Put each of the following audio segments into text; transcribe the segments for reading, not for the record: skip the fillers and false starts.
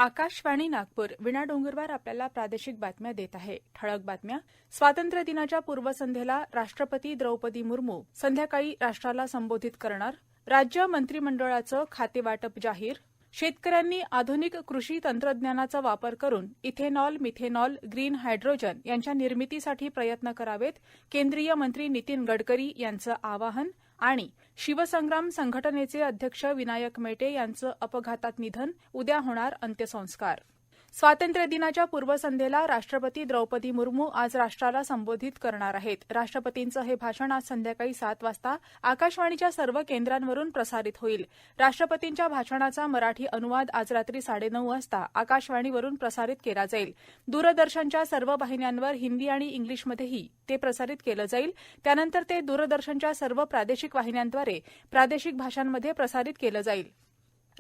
आकाशवाणी नागपूर विना डोंगरवार आपल्याला प्रादेशिक बातम्या देत आहे. ठळक बातम्या. स्वातंत्र्य दिनाच्या पूर्वसंध्येला राष्ट्रपती द्रौपदी मुर्मू संध्याकाळी राष्ट्राला संबोधित करणार. राज्य मंत्रिमंडळाचं खातेवाटप जाहीर. शेतकऱ्यांनी आधुनिक कृषी तंत्रज्ञानाचा वापर करून इथेनॉल, मिथेनॉल, ग्रीन हायड्रोजन यांच्या निर्मितीसाठी प्रयत्न करावेत. केंद्रीय मंत्री नितीन गडकरी यांचं आवाहन. आणि शिवसंग्राम संघटनेचे अध्यक्ष विनायक मेटे यांचं अपघातात निधन. उद्या होणार अंत्यसंस्कार. स्वातंत्र्य दिनाच्या पूर्वसंध्येला राष्ट्रपती द्रौपदी मुर्मू आज राष्ट्राला संबोधित करणार आहेत. राष्ट्रपतींचं हे भाषण आज संध्याकाळी 7 वाजता आकाशवाणीच्या सर्व केंद्रांवरून प्रसारित होईल. राष्ट्रपतींच्या भाषणाचा मराठी अनुवाद आज रात्री 9:30 वाजता आकाशवाणीवरून प्रसारित केला जाईल. दूरदर्शनच्या सर्व वाहिन्यांवर हिंदी आणि इंग्लिशमध्येही ते प्रसारित केलं जाईल. त्यानंतर ते दूरदर्शनच्या सर्व प्रादेशिक वाहिन्यांद्वारे प्रादेशिक भाषांमध्ये प्रसारित केलं जाईल.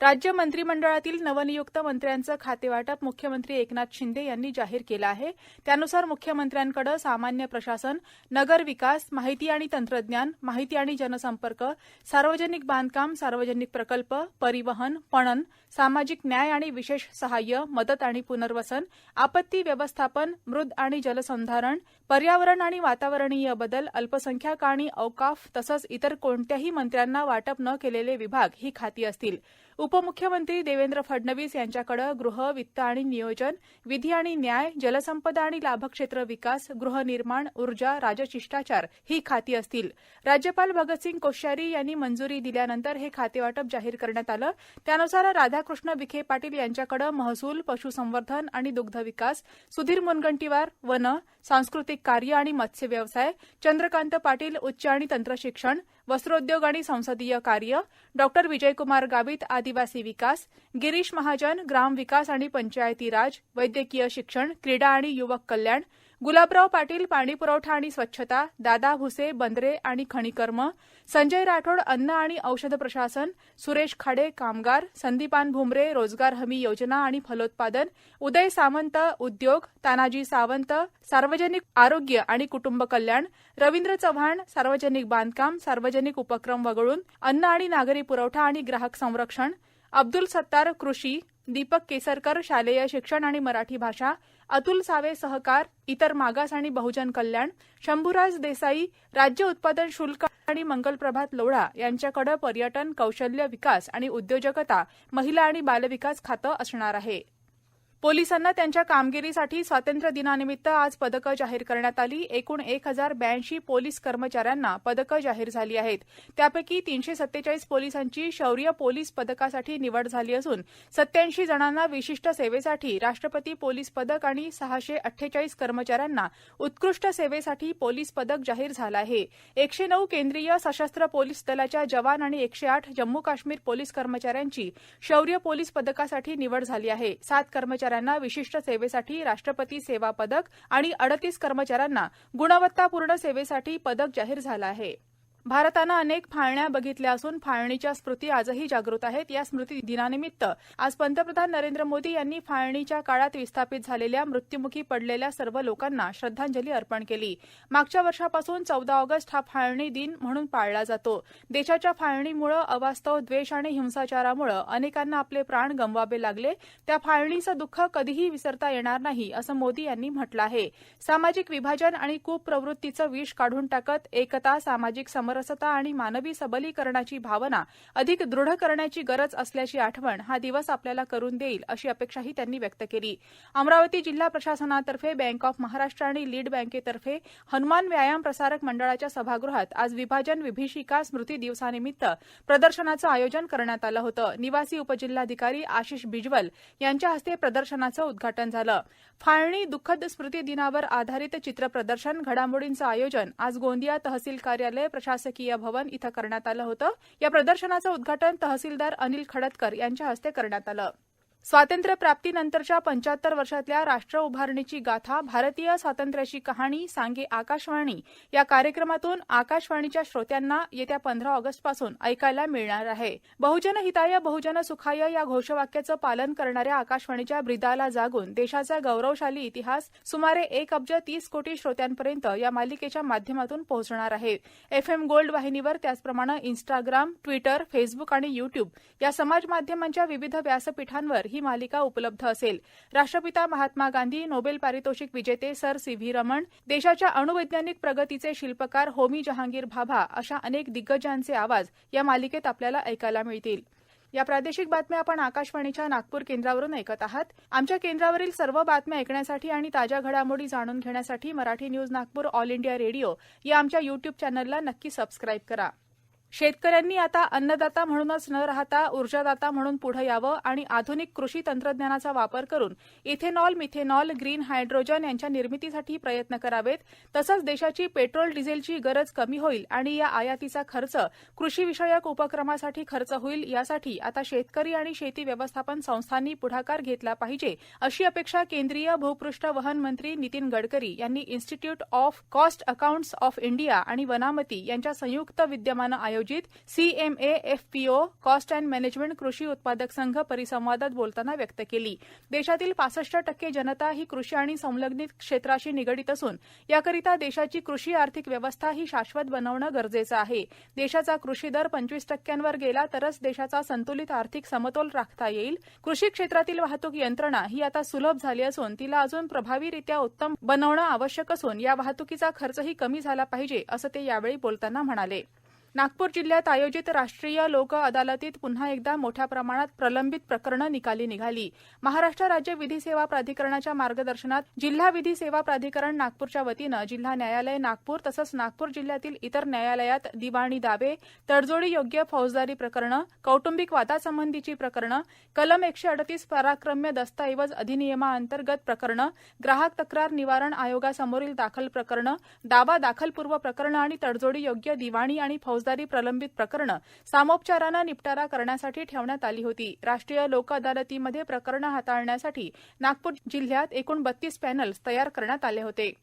राज्य मंत्रिमंडळातील नवनियुक्त मंत्र्यांचं खातेवाटप मुख्यमंत्री एकनाथ शिंदे यांनी जाहीर केलं आहे. त्यानुसार मुख्यमंत्र्यांकडे सामान्य प्रशासन, नगर विकास, माहिती आणि तंत्रज्ञान, माहिती आणि जनसंपर्क, सार्वजनिक बांधकाम, सार्वजनिक प्रकल्प, परिवहन, पणन, सामाजिक न्याय आणि विशेष सहाय्य, मदत आणि पुनर्वसन, आपत्ती व्यवस्थापन, मृद आणि जलसंधारण, पर्यावरण आणि वातावरणीय बदल, अल्पसंख्याक आणि औकाफ तसंच इतर कोणत्याही मंत्र्यांना वाटप न केलेले विभाग ही खाती असतील. उपमुख्यमंत्री देवेंद्र फडणवीस यांच्याकडे गृह, वित्त आणि नियोजन, विधी आणि न्याय, जलसंपदा आणि लाभक्षेत्र विकास, गृहनिर्माण, ऊर्जा, राजशिष्टाचार ही खाती असतील. राज्यपाल भगतसिंग कोश्यारी यांनी मंजुरी दिल्यानंतर हे खातेवाटप जाहीर करण्यात आलं. त्यानुसार राधाकृष्ण विखे पाटील यांच्याकडे महसूल, पशुसंवर्धन आणि दुग्ध विकास, सुधीर मुनगंटीवार वन, सांस्कृतिक कार्य आणि मत्स्य व्यवसाय, चंद्रकांत पाटील उच्च आणि तंत्रशिक्षण, वस्त्रोद्योग आणि संसदीय कार्य, डॉ विजयकुमार गावित आदिवासी विकास, गिरीश महाजन ग्रामविकास आणि पंचायती राज, वैद्यकीय शिक्षण, क्रीडा आणि युवक कल्याण, गुलाबराव पाटील पाणीपुरवठा आणि स्वच्छता, दादा भुसे बंदरे आणि खनिकर्म, संजय राठोड अन्न आणि औषध प्रशासन, सुरेश खाडे कामगार, संदीपान भुमरे रोजगार हमी योजना आणि फलोत्पादन, उदय सामंत उद्योग, तानाजी सावंत सार्वजनिक आरोग्य आणि कुटुंब कल्याण, रवींद्र चव्हाण सार्वजनिक बांधकाम, सार्वजनिक उपक्रम वगळून अन्न आणि नागरी पुरवठा आणि ग्राहक संरक्षण, अब्दुल सत्तार कृषी, दीपक केसरकर शालेय शिक्षण आणि मराठी भाषा, अतुल सावे सहकार, इतर मागास आणि बहुजन कल्याण, शंभूराज देसाई राज्य उत्पादन शुल्क आणि मंगलप्रभात लोढा यांच्याकडे पर्यटन, कौशल्य विकास आणि उद्योजकता, महिला आणि बालविकास खातं असणार आहे. पोलिसांना त्यांच्या कामगिरीसाठी स्वातंत्र्य दिनानिमित्त आज पदकं जाहीर करण्यात आली. एकूण 1082 पोलीस कर्मचाऱ्यांना पदकं जाहीर झाली आहेत. त्यापैकी 347 पोलिसांची शौर्य पोलीस पदकासाठी निवड झाली असून 87 जणांना विशिष्ट सेवेसाठी राष्ट्रपती पोलीस पदक आणि 648 कर्मचाऱ्यांना उत्कृष्ट सेवेसाठी पोलीस पदक जाहीर झालं आहे. 109 केंद्रीय सशस्त्र पोलीस दलाच्या जवान आणि 108 जम्मू काश्मीर पोलीस कर्मचाऱ्यांची शौर्य पोलीस पदकासाठी निवड झाली आहे. 7 कर्मचाऱ्यांना विशिष्ट सेवेसाठी राष्ट्रपती सेवा पदक आणि 38 कर्मचाऱ्यांना गुणवत्तापूर्ण सेवेसाठी पदक जाहीर झालं आहे. भारतानं अनेक फाळण्या बघितल्या असून फाळणीच्या स्मृती आजही जागृत आहेत. या स्मृती दिनानिमित्त आज पंतप्रधान नरेंद्र मोदी यांनी फाळणीच्या काळात विस्थापित झालेल्या, मृत्युमुखी पडलेल्या सर्व लोकांना श्रद्धांजली अर्पण केली. मागच्या वर्षापासून 14 ऑगस्ट हा फाळणी दिन म्हणून पाळला जातो. देशाच्या फाळणीमुळे अवास्तव द्वेष आणि हिंसाचारामुळे अनेकांना आपले प्राण गमवावे लागले. त्या फाळणीचं दुःख कधीही विसरता येणार नाही असं मोदी यांनी म्हटलं आहे. सामाजिक विभाजन आणि कुप्रवृत्तीचं विष काढून टाकत एकता, सामाजिक समरसता आणि मानवी सबलीकरणाची भावना अधिक दृढ करण्याची गरज असल्याची आठवण हा दिवस आपल्याला करून देईल अशी अपेक्षाही त्यांनी व्यक्त केली. अमरावती जिल्हा प्रशासनातर्फे बँक ऑफ महाराष्ट्र आणि लीड बँकेतर्फे हनुमान व्यायाम प्रसारक मंडळाच्या सभागृहात आज विभाजन विभीषिका स्मृती दिवसानिमित्त प्रदर्शनाचं आयोजन करण्यात आलं होतं. निवासी उपजिल्हाधिकारी आशिष बिजवल यांच्या हस्ते प्रदर्शनाचं उद्घाटन झालं. फाळणी दुःखद स्मृती दिनावर आधारित चित्र प्रदर्शन घडामोडींचं आयोजन आज गोंदिया तहसील कार्यालय प्रशासकीय भवन इथं करण्यात आलं होतं. या प्रदर्शनाचं उद्घाटन तहसीलदार अनिल खडतकर यांच्या हस्ते करण्यात आलं. स्वातंत्र्य प्राप्तीनंतरच्या 75 वर्षातल्या राष्ट्र उभारणीची गाथा, भारतीय स्वातंत्र्याची कहाणी सांगे आकाशवाणी या कार्यक्रमातून आकाशवाणीच्या श्रोत्यांना येत्या 15 ऑगस्टपासून ऐकायला मिळणार आहे. बहुजन हिताय बहुजन सुखाय या घोषवाक्याचं पालन करणाऱ्या आकाशवाणीच्या ब्रिदाला जागून देशाचा गौरवशाली इतिहास सुमारे 1 अब्ज 30 कोटी श्रोत्यांपर्यंत या मालिकेच्या माध्यमातून पोहोचणार आहे. FM गोल्ड वाहिनीवर, त्याचप्रमाणे इंस्टाग्राम, ट्विटर, फेसबुक आणि युट्यूब या समाज माध्यमांच्या विविध व्यासपीठांवर ही मालिका उपलब्ध असेल. राष्ट्रपिता महात्मा गांधी, नोबेल पारितोषिक विजेते सर सी.व्ही. रमण, देशाच्या अणुवैज्ञानिक प्रगतीचे शिल्पकार होमी जहांगीर भाभा अशा अनेक दिग्गजांचे आवाज या मालिकेत आपल्याला ऐकायला मिळतील. या प्रादेशिक बातम्या आपण आकाशवाणीच्या नागपूर केंद्रावरून ऐकत आहात. आमच्या केंद्रावरील सर्व बातम्या ऐकण्यासाठी आणि ताज्या घडामोडी जाणून घेण्यासाठी Marathi news Nagpur all India radio या आमच्या यूट्यूब चॅनलला नक्की सबस्क्राईब करा. शेतकऱ्यांनी आता अन्नदाता म्हणूनच न राहता ऊर्जादाता म्हणून पुढे यावं आणि आधुनिक कृषी तंत्रज्ञानाचा वापर करून इथेनॉल, मिथेनॉल, ग्रीन हायड्रोजन यांच्या निर्मितीसाठी प्रयत्न करावेत. तसंच देशाची पेट्रोल डिझेलची गरज कमी होईल आणि या आयातीचा खर्च कृषीविषयक उपक्रमासाठी खर्च होईल. यासाठी आता शेतकरी आणि शेती व्यवस्थापन संस्थांनी पुढाकार घेतला पाहिजे, अशी अपेक्षा केंद्रीय भूपृष्ठ वहन मंत्री नितीन गडकरी यांनी institute of cost accounts of India आणि वनामती यांच्या संयुक्त विद्यमानं आयोजित CMA-FPO कॉस्ट अँड मॅनेजमेंट कृषी उत्पादक संघ परिसंवादात बोलताना व्यक्त केली. देशातील 65% जनता ही कृषी आणि संलग्नित क्षेत्राशी निगडित असून याकरिता देशाची कृषी आर्थिक व्यवस्था ही शाश्वत बनवणं गरजेचं आहे. देशाचा कृषी दर 25% गेला तरच देशाचा संतुलित आर्थिक समतोल राखता येईल. कृषी क्षेत्रातील वाहतूक यंत्रणा ही आता सुलभ झाली असून तिला अजून प्रभावीरित्या उत्तम बनवणं आवश्यक असून या वाहतुकीचा खर्चही कमी झाला पाहिजे, असं ते यावेळी बोलताना म्हणाले. नागपूर जिल्ह्यात आयोजित राष्ट्रीय लोक अदालतीत पुन्हा एकदा मोठ्या प्रमाणात प्रलंबित प्रकरणं निकाली निघाली. महाराष्ट्र राज्य विधी सेवा प्राधिकरणाच्या मार्गदर्शनात जिल्हा विधी सेवा प्राधिकरण नागपूरच्या वतीनं जिल्हा न्यायालय नागपूर तसंच नागपूर जिल्ह्यातील इतर न्यायालयात दिवाणी दावे, तडजोडी योग्य फौजदारी प्रकरणं, कौटुंबिक वादासंबंधीची प्रकरणं, कलम 138 पराक्रम्य दस्तऐवज अधिनियमाअंतर्गत प्रकरणं, ग्राहक तक्रार निवारण आयोगासमोरील दाखल प्रकरणं, दावा दाखलपूर्व प्रकरणं आणि तडजोडी योग्य दिवाणी आणि फौजदारी प्रलंबित प्रकरणं सामोपचारानं निपटारा करण्यासाठी ठेवण्यात आली होती. राष्ट्रीय लोक अदालतीमध्ये प्रकरणं हाताळण्यासाठी नागपूर जिल्ह्यात एकूण 32 पॅनल्स तयार करण्यात आले होते.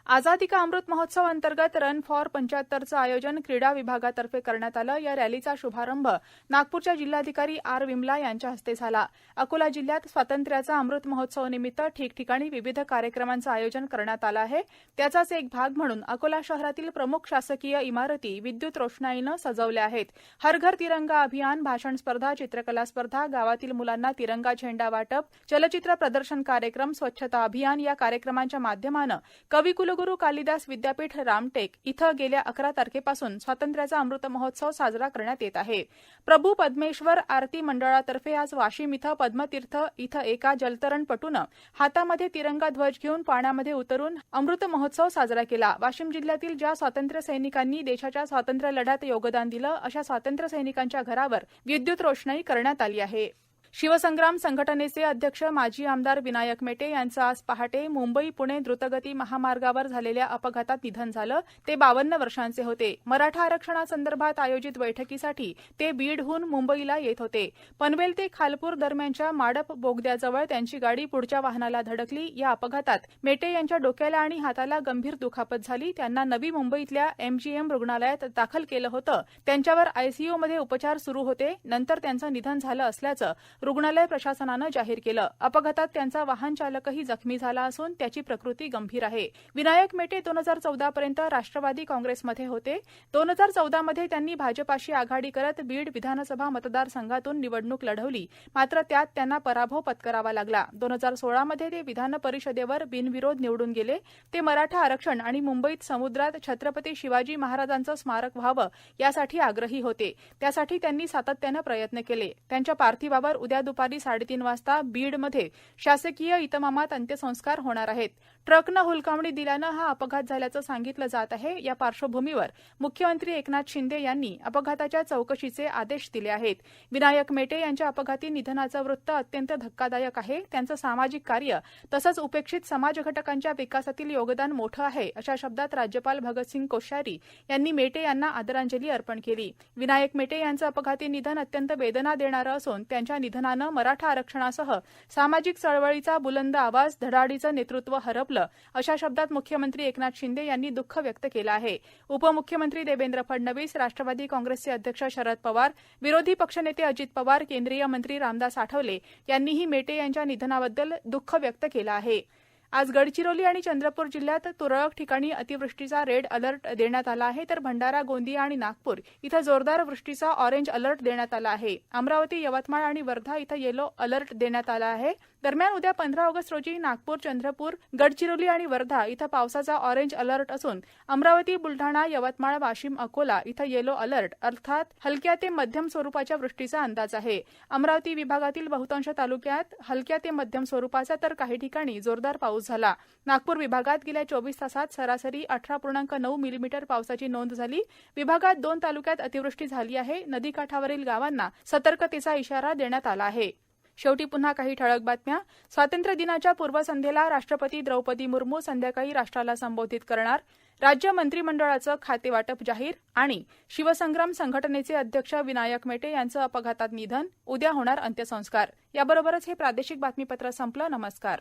आझादी का अमृत महोत्सव अंतर्गत रन फॉर 75चं आयोजन क्रीडा विभागातर्फे करण्यात आलं. या रॅलीचा शुभारंभ नागपूरच्या जिल्हाधिकारी आर विमला यांच्या हस्ते झाला. अकोला जिल्ह्यात स्वातंत्र्याचा अमृत महोत्सव निमित्त ठिकठिकाणी विविध कार्यक्रमांचं आयोजन करण्यात आलं आहे. त्याचाच एक भाग म्हणून अकोला शहरातील प्रमुख शासकीय इमारती विद्युत रोषणाईनं सजवल्या आहेत. हर घर तिरंगा अभियान, भाषण स्पर्धा, चित्रकला स्पर्धा, गावातील मुलांना तिरंगा झेंडा वाटप, चलचित्र प्रदर्शन कार्यक्रम, स्वच्छता अभियान या कार्यक्रमांच्या माध्यमानं कविकुल गुरु कालिदास विद्यापीठ रामटेक इथं गेल्या 11 तारखेपासून स्वातंत्र्याचा अमृत महोत्सव साजरा करण्यात येत आहे. प्रभू पद्मेश्वर आरती मंडळातर्फे आज वाशिम इथं पद्मतीर्थ इथं एका जलतरणपटूनं हातामध्ये तिरंगा ध्वज घेऊन पाण्यामध्ये उतरून अमृत महोत्सव साजरा केला. वाशिम जिल्ह्यातील ज्या स्वातंत्र्य सैनिकांनी देशाच्या स्वातंत्र्य लढ्यात योगदान दिलं अशा स्वातंत्र्य सैनिकांच्या घरावर विद्युत रोषणाई करण्यात आली आहे. शिवसंग्राम संघटनेचे अध्यक्ष माजी आमदार विनायक मेटे यांचं आज पहाटे मुंबई पुणे द्रुतगती महामार्गावर झालेल्या अपघातात निधन झालं. ते 52 वर्षांचे होते. मराठा आरक्षणासंदर्भात आयोजित बैठकीसाठी ते बीडहून मुंबईला येत होते. पनवेल ते खालपूर दरम्यानच्या माडप बोगद्याजवळ त्यांची गाडी पुढच्या वाहनाला धडकली. या अपघातात मेटे यांच्या डोक्याला आणि हाताला गंभीर दुखापत झाली. त्यांना नवी मुंबईतल्या MGM रुग्णालयात दाखल केलं होतं. त्यांच्यावर ICUमध्ये उपचार सुरू होते. नंतर त्यांचं निधन झालं असल्याचं रुग्णालय प्रशासनानं जाहीर केलं. अपघातात त्यांचा वाहन चालकही जखमी झाला असून त्याची प्रकृती गंभीर आहे. विनायक मेटे 2014 पर्यंत राष्ट्रवादी काँग्रेसमध्ये होते. 2014 मध्ये त्यांनी भाजपाशी आघाडी करत बीड विधानसभा मतदारसंघातून निवडणूक लढवली. मात्र त्यात त्यांना पराभव पत्करावा लागला. 2016 मध्ये ते विधान परिषदेवर बिनविरोध निवडून गेले. ते मराठा आरक्षण आणि मुंबईत समुद्रात छत्रपती शिवाजी महाराजांचं स्मारक व्हावं यासाठी आग्रही होते. त्यासाठी त्यांनी सातत्यानं प्रयत्न केले. त्यांच्या पार्थिवावर उद्या दुपारी 3:30 वाजता बीडमध्ये शासकीय इतमामात अंत्यसंस्कार होणार आहेत. ट्रकनं हुलकावणी दिल्यानं हा अपघात झाल्याचं सांगितलं जात आहे. या पार्श्वभूमीवर मुख्यमंत्री एकनाथ शिंदे यांनी अपघाताच्या चौकशीचे आदेश दिले आहेत. विनायक मेटे यांच्या अपघाती निधनाचं वृत्त अत्यंत धक्कादायक आहे. त्यांचं सामाजिक कार्य तसंच उपेक्षित समाज घटकांच्या विकासातील योगदान मोठं आहे, अशा शब्दात राज्यपाल भगतसिंग कोश्यारी यांनी मेटे यांना आदरांजली अर्पण केली. विनायक मेटे यांचं अपघाती निधन अत्यंत वेदना देणारं असून त्यांच्या निधनानं मराठा आरक्षणासह सामाजिक चळवळीचा बुलंद आवाज, धडाडीचं नेतृत्व हरपलं, अशा शब्दात मुख्यमंत्री एकनाथ शिंदे यांनी दुःख व्यक्त केलं आहे. उपमुख्यमंत्री देवेंद्र फडणवीस, राष्ट्रवादी काँग्रेसचे अध्यक्ष शरद पवार, विरोधी पक्षनेते अजित पवार, केंद्रीय मंत्री रामदास आठवले यांनीही मेटे यांच्या निधनाबद्दल दुःख व्यक्त केलं आहे. आज गडचिरोली आणि चंद्रपूर जिल्ह्यात तुरळक ठिकाणी अतिवृष्टीचा रेड अलर्ट देण्यात आला आहे, तर भंडारा, गोंदिया आणि नागपूर इथं जोरदार वृष्टीचा ऑरेंज अलर्ट देण्यात आला आहे. अमरावती, यवतमाळ आणि वर्धा इथं येलो अलर्ट देण्यात आला आहे. दरम्यान उद्या 15 ऑगस्ट रोजी नागपूर, चंद्रपूर, गडचिरोली आणि वर्धा इथं पावसाचा ऑरेंज अलर्ट असून अमरावती, बुलढाणा, यवतमाळ, वाशिम, अकोला इथं येलो अलर्ट अर्थात हलक्या ते मध्यम स्वरूपाच्या वृष्टीचा अंदाज आहे. अमरावती विभागातील बहुतांश तालुक्यात हलक्या ते मध्यम स्वरूपाचा तर काही ठिकाणी जोरदार पाऊस झाला. नागपूर विभागात गेल्या 24 तासात सरासरी 18.9 मिलीमीटर पावसाची नोंद झाली. विभागात 2 तालुक्यात अतिवृष्टी झाली आहे. नदीकाठावरील गावांना सतर्कतेचा इशारा देण्यात आला आहे. शेवटी पुन्हा काही ठळक बातम्या. स्वातंत्र्य दिनाच्या पूर्वसंध्येला राष्ट्रपती द्रौपदी मुर्मू संध्याकाळी राष्ट्राला संबोधित करणार. राज्य मंत्रिमंडळाचं खातेवाटप जाहीर आणि शिवसंग्राम संघटनेचे अध्यक्ष विनायक मेटे यांचं अपघातात निधन. उद्या होणार अंत्यसंस्कार. याबरोबरच हे प्रादेशिक बातमीपत्र संपलं. नमस्कार.